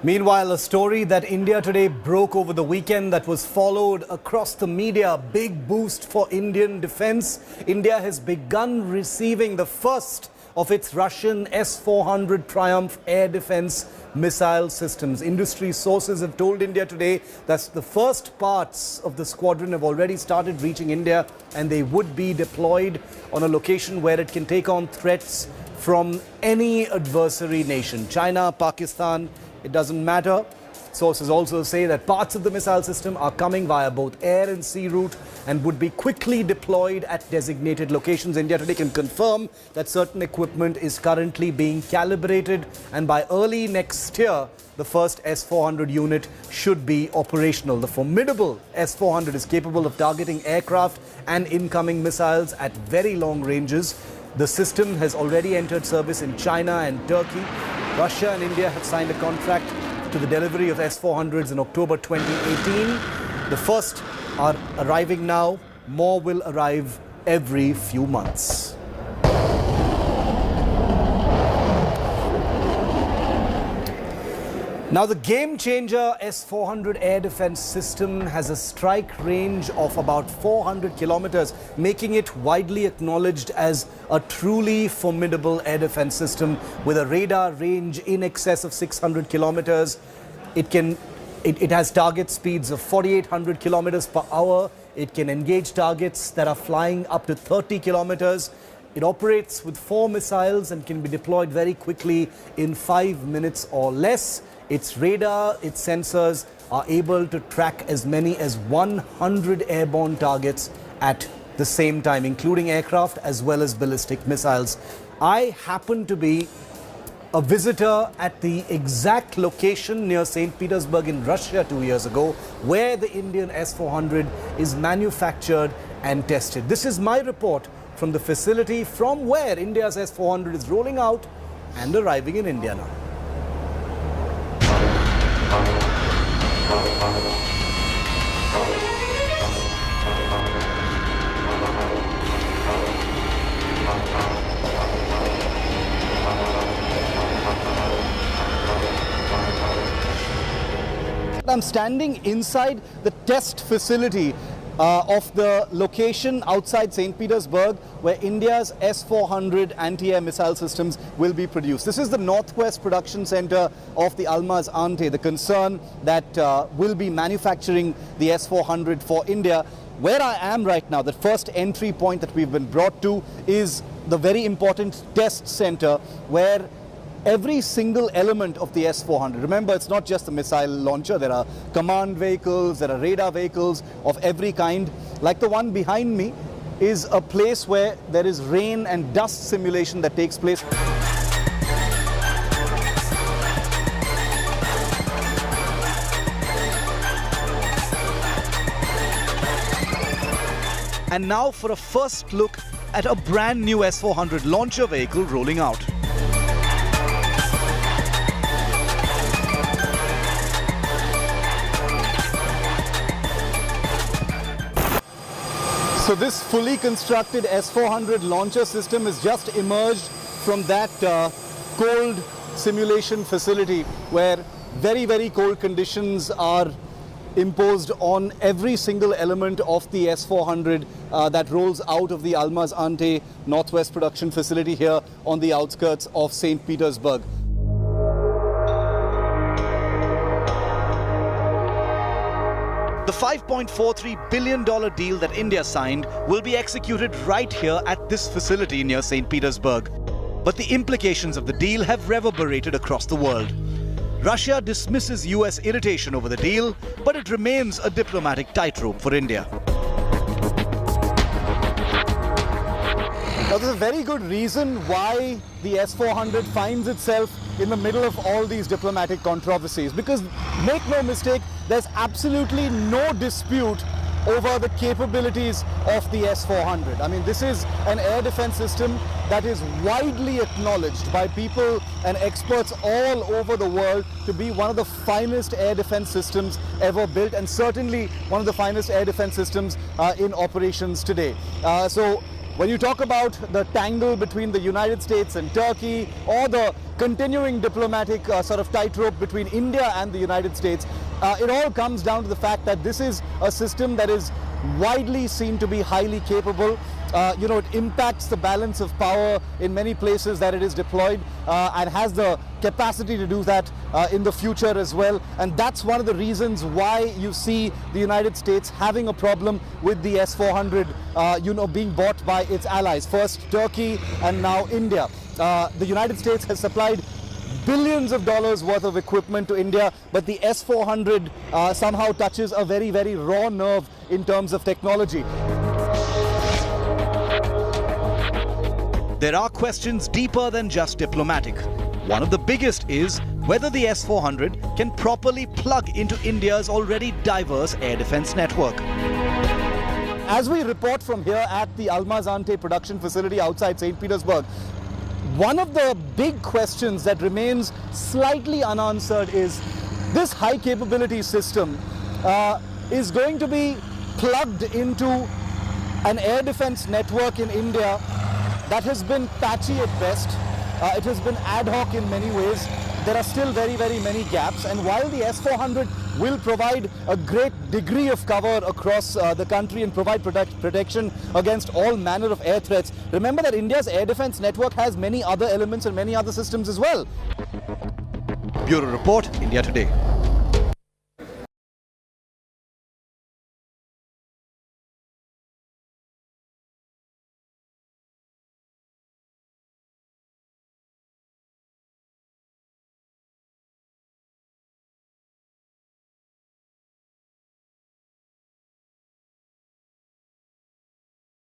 Meanwhile, a story that India Today broke over the weekend that was followed across the media. Big boost for Indian defense. India has begun receiving the first of its Russian S-400 Triumf air defense missile systems. Industry sources have told India Today that the first parts of the squadron have already started reaching India, and they would be deployed on a location where it can take on threats from any adversary nation. China, Pakistan, it doesn't matter. Sources also say that parts of the missile system are coming via both air and sea route and would be quickly deployed at designated locations. India Today can confirm that certain equipment is currently being calibrated, and by early next year, the first S-400 unit should be operational. The formidable S-400 is capable of targeting aircraft and incoming missiles at very long ranges. The system has already entered service in China and Turkey. Russia and India have signed a contract to the delivery of S-400s in October 2018. The first are arriving now. More will arrive every few months. Now, the game-changer S-400 air defense system has a strike range of about 400 kilometers, making it widely acknowledged as a truly formidable air defense system with a radar range in excess of 600 kilometers. It has target speeds of 4,800 kilometers per hour. It can engage targets that are flying up to 30 kilometers. It operates with 4 missiles and can be deployed very quickly in 5 minutes or less. Its radar, its sensors are able to track as many as 100 airborne targets at the same time, including aircraft as well as ballistic missiles. I happen to be a visitor at the exact location near St. Petersburg in Russia 2 years ago, where the Indian S-400 is manufactured and tested. This is my report from the facility from where India's S-400 is rolling out and arriving in India now. I'm standing inside the test facility of the location outside St. Petersburg where India's S-400 anti-air missile systems will be produced. This is the Northwest Production Center of the Almaz Ante, the concern that will be manufacturing the S-400 for India. Where I am right now, the first entry point that we've been brought to is the very important test center where every single element of the S-400, remember, it's not just the missile launcher, there are command vehicles, there are radar vehicles of every kind. Like the one behind me is a place where there is rain and dust simulation that takes place. And now for a first look at a brand new S-400 launcher vehicle rolling out. So this fully constructed S-400 launcher system has just emerged from that cold simulation facility where very, very cold conditions are imposed on every single element of the S-400 that rolls out of the Almaz Ante Northwest Production Facility here on the outskirts of St. Petersburg. The $5.43 billion deal that India signed will be executed right here at this facility near St. Petersburg. But the implications of the deal have reverberated across the world. Russia dismisses US irritation over the deal, but it remains a diplomatic tightrope for India. Now, there's a very good reason why the S-400 finds itself in the middle of all these diplomatic controversies. Because, make no mistake, there's absolutely no dispute over the capabilities of the S-400. I mean, this is an air defense system that is widely acknowledged by people and experts all over the world to be one of the finest air defense systems ever built, and certainly one of the finest air defense systems in operations today. So when you talk about the tangle between the United States and Turkey, or the continuing diplomatic sort of tightrope between India and the United States, it all comes down to the fact that this is a system that is widely seen to be highly capable. It impacts the balance of power in many places that it is deployed, and has the capacity to do that in the future as well. And that's one of the reasons why you see the United States having a problem with the S-400, being bought by its allies. First Turkey and now India. The United States has supplied billions of dollars worth of equipment to India, but the S-400 somehow touches a very, very raw nerve in terms of technology. There are questions deeper than just diplomatic. One of the biggest is whether the S-400 can properly plug into India's already diverse air defense network. As we report from here at the Almaz-Antey production facility outside St. Petersburg, one of the big questions that remains slightly unanswered is this high capability system is going to be plugged into an air defense network in India that has been patchy at best. It has been ad hoc in many ways. There are still very, very many gaps. And while the S-400 will provide a great degree of cover across the country and provide protection against all manner of air threats, remember that India's air defense network has many other elements and many other systems as well. Bureau Report, India Today.